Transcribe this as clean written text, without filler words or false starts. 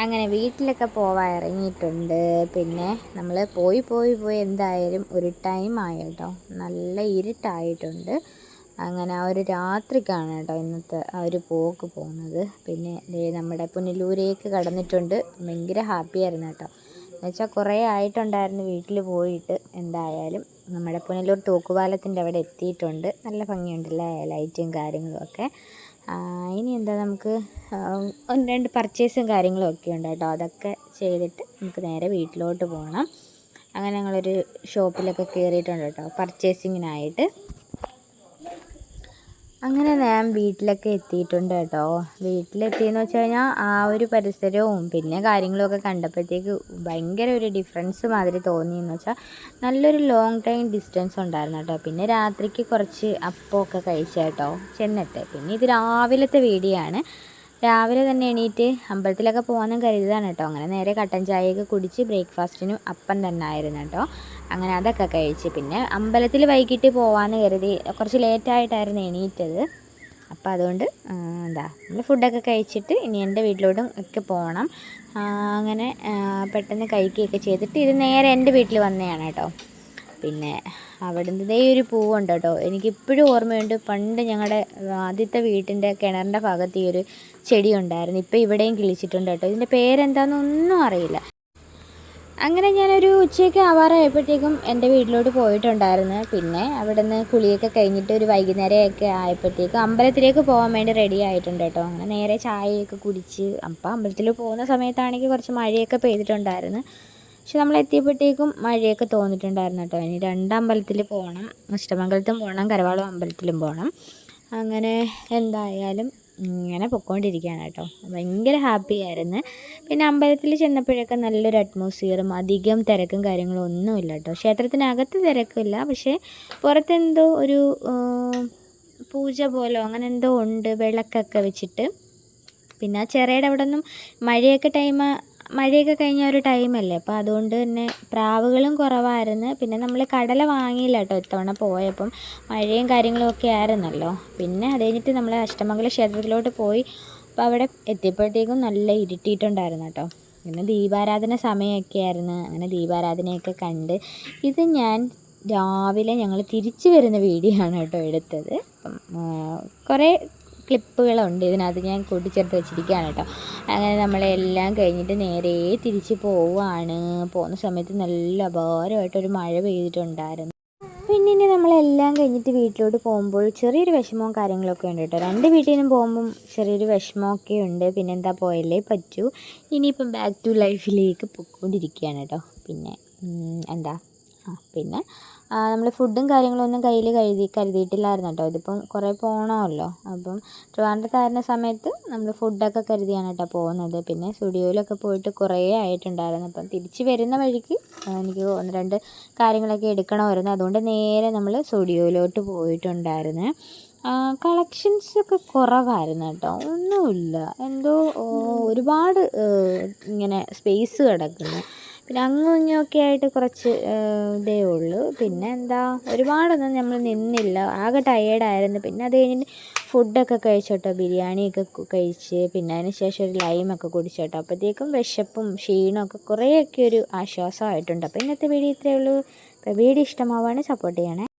അങ്ങനെ വീട്ടിലൊക്കെ പോവാൻ ഇറങ്ങിയിട്ടുണ്ട്. പിന്നെ നമ്മൾ പോയി എന്തായാലും ഒരു ടൈമായി കേട്ടോ. നല്ല ഇരുട്ടായിട്ടുണ്ട്. അങ്ങനെ ആ ഒരു രാത്രിക്കാണ് കേട്ടോ ഇന്നത്തെ ആ ഒരു പോക്ക് പോകുന്നത്. പിന്നെ നമ്മുടെ പുനലൂരേക്ക് കടന്നിട്ടുണ്ട്. ഭയങ്കര ഹാപ്പിയായിരുന്നു കേട്ടോ. എന്നുവെച്ചാൽ കുറേ ആയിട്ടുണ്ടായിരുന്നു വീട്ടിൽ പോയിട്ട്. എന്തായാലും നമ്മുടെ പുനലൂർ തൂക്കുപാലത്തിൻ്റെ അവിടെ എത്തിയിട്ടുണ്ട്. നല്ല ഭംഗിയുണ്ടല്ലേ ലൈറ്റും കാര്യങ്ങളും ഒക്കെ. ഇനി എന്താ നമുക്ക് ഒന്ന് രണ്ട് പർച്ചേസും കാര്യങ്ങളും ഒക്കെ ഉണ്ട് കേട്ടോ. അതൊക്കെ ചെയ്തിട്ട് നമുക്ക് നേരെ വീട്ടിലോട്ട് പോകണം. അങ്ങനെ ഞങ്ങളൊരു ഷോപ്പിലൊക്കെ കയറിയിട്ടുണ്ട് കേട്ടോ പർച്ചേസിങ്ങിനായിട്ട്. അങ്ങനെ ഞാൻ വീട്ടിലൊക്കെ എത്തിയിട്ടുണ്ട് കേട്ടോ. വീട്ടിലെത്തിയെന്ന് വെച്ച് കഴിഞ്ഞാൽ ആ ഒരു പരിസരവും പിന്നെ കാര്യങ്ങളൊക്കെ കണ്ടപ്പോഴത്തേക്ക് ഭയങ്കര ഒരു ഡിഫറൻസ് മാതിരി തോന്നിയെന്ന് വെച്ചാൽ നല്ലൊരു ലോങ് ടൈം ഡിസ്റ്റൻസ് ഉണ്ടായിരുന്നു കേട്ടോ. പിന്നെ രാത്രിക്ക് കുറച്ച് അപ്പമൊക്കെ കഴിച്ച കേട്ടോ ചെന്നിട്ട്. പിന്നെ ഇത് രാവിലത്തെ വീഡിയോ ആണ്. രാവിലെ തന്നെ എണീറ്റ് അമ്പലത്തിലൊക്കെ പോകാമെന്നും കരുതിയതാണ് കേട്ടോ. അങ്ങനെ നേരെ കട്ടൻ ചായയൊക്കെ കുടിച്ച് ബ്രേക്ക്ഫാസ്റ്റിനും അപ്പം തന്നെ ആയിരുന്നു കേട്ടോ. അങ്ങനെ അതൊക്കെ കഴിച്ച് പിന്നെ അമ്പലത്തിൽ വൈകിട്ട് പോകാമെന്ന് കരുതി കുറച്ച് ലേറ്റായിട്ടായിരുന്നു എണീറ്റത്. അപ്പോൾ അതുകൊണ്ട് നമ്മൾ ഫുഡൊക്കെ കഴിച്ചിട്ട് ഇനി എൻ്റെ വീട്ടിലോട്ടും ഒക്കെ പോകണം. അങ്ങനെ പെട്ടെന്ന് കഴിക്കുകയൊക്കെ ചെയ്തിട്ട് ഇത് നേരെ എൻ്റെ വീട്ടിൽ വന്നതാണ് കേട്ടോ. പിന്നെ അവിടുന്ന് ഇതേ ഒരു പൂവുണ്ട് കേട്ടോ. എനിക്കിപ്പോഴും ഓർമ്മയുണ്ട്, പണ്ട് ഞങ്ങളുടെ ആദ്യത്തെ വീട്ടിൻ്റെ കിണറിൻ്റെ ഭാഗത്ത് ഈ ഒരു ചെടി ഉണ്ടായിരുന്നു. ഇപ്പോൾ ഇവിടെയും കിളിച്ചിട്ടുണ്ട് കേട്ടോ. ഇതിൻ്റെ പേരെന്താണെന്നൊന്നും അറിയില്ല. അങ്ങനെ ഞാനൊരു ഉച്ചയ്ക്ക് ആവാറായപ്പോഴത്തേക്കും എൻ്റെ വീട്ടിലോട്ട് പോയിട്ടുണ്ടായിരുന്നു. പിന്നെ അവിടെ നിന്ന് കുളിയൊക്കെ കഴിഞ്ഞിട്ട് ഒരു വൈകുന്നേരമൊക്കെ ആയപ്പോഴത്തേക്കും അമ്പലത്തിലേക്ക് പോകാൻ വേണ്ടി റെഡി ആയിട്ടുണ്ട് കേട്ടോ. അങ്ങനെ നേരെ ചായയൊക്കെ കുടിച്ച് അപ്പോൾ അമ്പലത്തിൽ പോകുന്ന സമയത്താണെങ്കിൽ കുറച്ച് മഴയൊക്കെ പെയ്തിട്ടുണ്ടായിരുന്നു. പക്ഷെ നമ്മൾ എത്തിയപ്പോഴത്തേക്കും മഴയൊക്കെ തോന്നിയിട്ടുണ്ടായിരുന്നു കേട്ടോ. ഇനി രണ്ടമ്പലത്തിൽ പോകണം, അഷ്ടമംഗലത്തും പോകണം, കരവാളം അമ്പലത്തിലും പോകണം. അങ്ങനെ എന്തായാലും ഇങ്ങനെ പൊയ്ക്കൊണ്ടിരിക്കുകയാണ് കേട്ടോ. ഭയങ്കര ഹാപ്പി ആയിരുന്നു. പിന്നെ അമ്പലത്തിൽ ചെന്നപ്പോഴൊക്കെ നല്ലൊരു അറ്റ്മോസ്ഫിയറും അധികം തിരക്കും കാര്യങ്ങളും ഒന്നുമില്ല കേട്ടോ. ക്ഷേത്രത്തിനകത്ത് തിരക്കില്ല, പക്ഷേ പുറത്തെന്തോ ഒരു പൂജ പോലോ അങ്ങനെ എന്തോ ഉണ്ട്, വിളക്കൊക്കെ വെച്ചിട്ട്. പിന്നെ ചിറയുടെ അവിടെ നിന്നും മഴയൊക്കെ കഴിഞ്ഞ ഒരു ടൈമല്ലേ, അപ്പോൾ അതുകൊണ്ട് തന്നെ പ്രാവുകളും കുറവായിരുന്നു. പിന്നെ നമ്മൾ കടല വാങ്ങിയില്ല കേട്ടോ ഇത്തവണ പോയപ്പം, മഴയും കാര്യങ്ങളും ഒക്കെ ആയിരുന്നല്ലോ. പിന്നെ അത് കഴിഞ്ഞിട്ട് നമ്മൾ അഷ്ടമംഗല ക്ഷേത്രത്തിലോട്ട് പോയി. അപ്പോൾ അവിടെ എത്തിയപ്പോഴത്തേക്കും നല്ല ഇരുട്ടിയിട്ടുണ്ടായിരുന്നു കേട്ടോ. പിന്നെ ദീപാരാധന സമയമൊക്കെ ആയിരുന്നു. അങ്ങനെ ദീപാരാധനയൊക്കെ കണ്ട് ഇത് ഞാൻ രാവിലെ ഞങ്ങൾ തിരിച്ചു വരുന്ന വീഡിയോ ആണ് കേട്ടോ എടുത്തത്. അപ്പം കുറേ ക്ലിപ്പുകളുണ്ട് ഇതിനകത്ത്, ഞാൻ കൂട്ടിച്ചേർത്ത് വെച്ചിരിക്കുകയാണ് കേട്ടോ. അങ്ങനെ നമ്മളെല്ലാം കഴിഞ്ഞിട്ട് നേരെ തിരിച്ച് പോവുകയാണ്. പോകുന്ന സമയത്ത് നല്ല അപാരമായിട്ടൊരു മഴ പെയ്തിട്ടുണ്ടായിരുന്നു. പിന്നെ നമ്മളെല്ലാം കഴിഞ്ഞിട്ട് വീട്ടിലോട്ട് പോകുമ്പോൾ ചെറിയൊരു വിഷമവും കാര്യങ്ങളൊക്കെ ഉണ്ട് കേട്ടോ. രണ്ട് വീട്ടിൽ നിന്നും പോകുമ്പം ചെറിയൊരു വിഷമമൊക്കെ ഉണ്ട്. പിന്നെ എന്താ, പോയല്ലേ പറ്റൂ. ഇനിയിപ്പം ബാക്ക് ടു ലൈഫിലേക്ക് പൊയ്ക്കൊണ്ടിരിക്കുകയാണ് കേട്ടോ. പിന്നെ പിന്നെ നമ്മൾ ഫുഡും കാര്യങ്ങളൊന്നും കയ്യിൽ കരുതിയിട്ടില്ലായിരുന്നു കേട്ടോ. ഇതിപ്പം കുറേ പോകണമല്ലോ. അപ്പം ട്രിവാൻഡ്രത്തായിരുന്ന സമയത്ത് നമ്മൾ ഫുഡൊക്കെ കരുതിയാണ് കേട്ടോ പോകുന്നത്. പിന്നെ സ്റ്റുഡിയോയിലൊക്കെ പോയിട്ട് കുറേ ആയിട്ടുണ്ടായിരുന്നു. അപ്പം തിരിച്ച് വരുന്ന വഴിക്ക് എനിക്ക് ഒന്ന് രണ്ട് കാര്യങ്ങളൊക്കെ എടുക്കണമായിരുന്നു. അതുകൊണ്ട് നേരെ നമ്മൾ സ്റ്റുഡിയോയിലോട്ട് പോയിട്ടുണ്ടായിരുന്നു. കളക്ഷൻസൊക്കെ കുറവായിരുന്നു കേട്ടോ. ഒന്നുമില്ല, എന്തോ ഒരുപാട് ഇങ്ങനെ സ്പേസ് കിടക്കുന്നു. പിന്നെ അങ്ങും ഇങ്ങുമൊക്കെ ആയിട്ട് കുറച്ച് ഇതേ ഉള്ളൂ. പിന്നെ ഒരുപാടൊന്നും നമ്മൾ നിന്നില്ല, ആകെ ടയേർഡായിരുന്നു. പിന്നെ അത് കഴിഞ്ഞിട്ട് ഫുഡൊക്കെ കഴിച്ചോട്ടോ, ബിരിയാണിയൊക്കെ കഴിച്ച് പിന്നെ അതിന് ശേഷം ഒരു ലൈമൊക്കെ കുടിച്ചോട്ടോ. അപ്പോഴത്തേക്കും വിശപ്പും ക്ഷീണമൊക്കെ കുറേയൊക്കെ ഒരു ആശ്വാസമായിട്ടുണ്ട്. അപ്പോൾ ഇന്നത്തെ വീഡിയോ ഇത്രയേ ഉള്ളൂ. അപ്പോൾ വീഡിയോ ഇഷ്ടമാവുകയാണെങ്കിൽ സപ്പോർട്ട് ചെയ്യണേ.